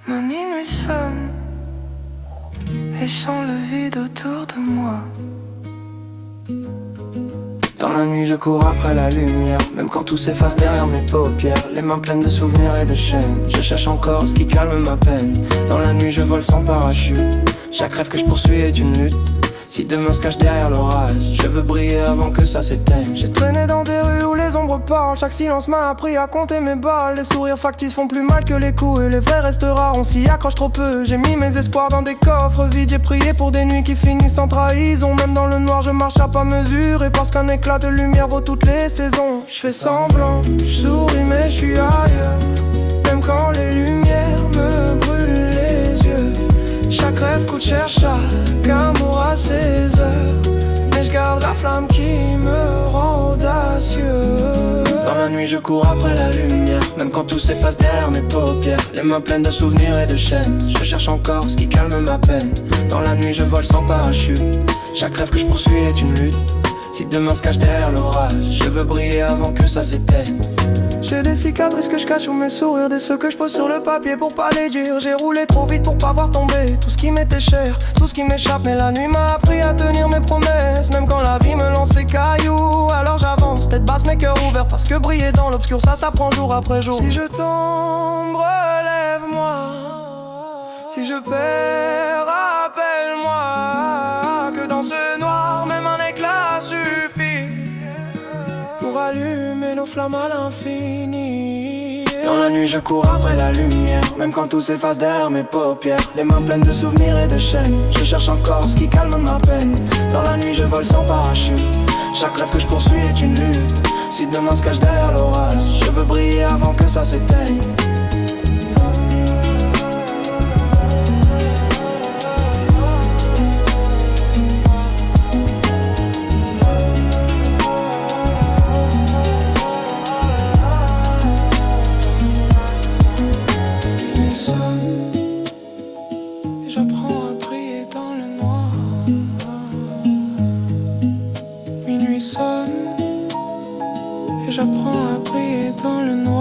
Ma minuit sonne et je sens le vide autour de moi. Dans la nuit je cours après la lumière, même quand tout s'efface derrière mes paupières. Les mains pleines de souvenirs et de chaînes, je cherche encore ce qui calme ma peine. Dans la nuit je vole sans parachute, chaque rêve que je poursuis est une lutte. Si demain se cache derrière l'orage, je veux briller avant que ça s'éteigne. J'ai traîné dans des rues où les ombres parlent, chaque silence m'a appris à compter mes balles. Les sourires factices font plus mal que les coups et les vrais restent rares, on s'y accroche trop peu. J'ai mis mes espoirs dans des coffres vides, j'ai prié pour des nuits qui finissent en trahison. Même dans le noir je marche à pas mesure, et parce qu'un éclat de lumière vaut toutes les saisons. Je fais semblant, je souris mais je suis ailleurs, même quand les lumières me brûlent les yeux. Chaque rêve coûte cher, chaque amour a ses heures, mais je garde la flamme qui me rend audacieux. Dans la nuit je cours après la lumière, même quand tout s'efface derrière mes paupières. Les mains pleines de souvenirs et de chaînes, je cherche encore ce qui calme ma peine. Dans la nuit je vole sans parachute, chaque rêve que je poursuis est une lutte. Si demain se cache derrière l'orage, je veux briller avant que ça s'éteigne. J'ai des cicatrices que je cache sous mes sourires, des ceux que je pose sur le papier pour pas les dire. J'ai roulé trop vite pour pas voir tomber tout ce qui m'était cher, tout ce qui m'échappe. Mais la nuit m'a appris à tenir mes promesses, même quand la vie me lance ses cailloux. Alors j'avance, tête basse mais cœur ouvert, parce que briller dans l'obscur ça s'apprend jour après jour. Si je tombe, relève-moi, si je perds, rappelle-moi que dans ce noir même un éclat suffit pour allumer nos flammes à l'infini. Dans la nuit je cours après la lumière, même quand tout s'efface derrière mes paupières. Les mains pleines de souvenirs et de chaînes, je cherche encore ce qui calme ma peine. Dans la nuit je vole sans parachute, chaque rêve que je poursuis est une lutte. Si demain se cache derrière l'orage, je veux briller avant que ça s'éteigne. J'apprends à prier dans le noir. Minuit sonne et j'apprends à prier dans le noir.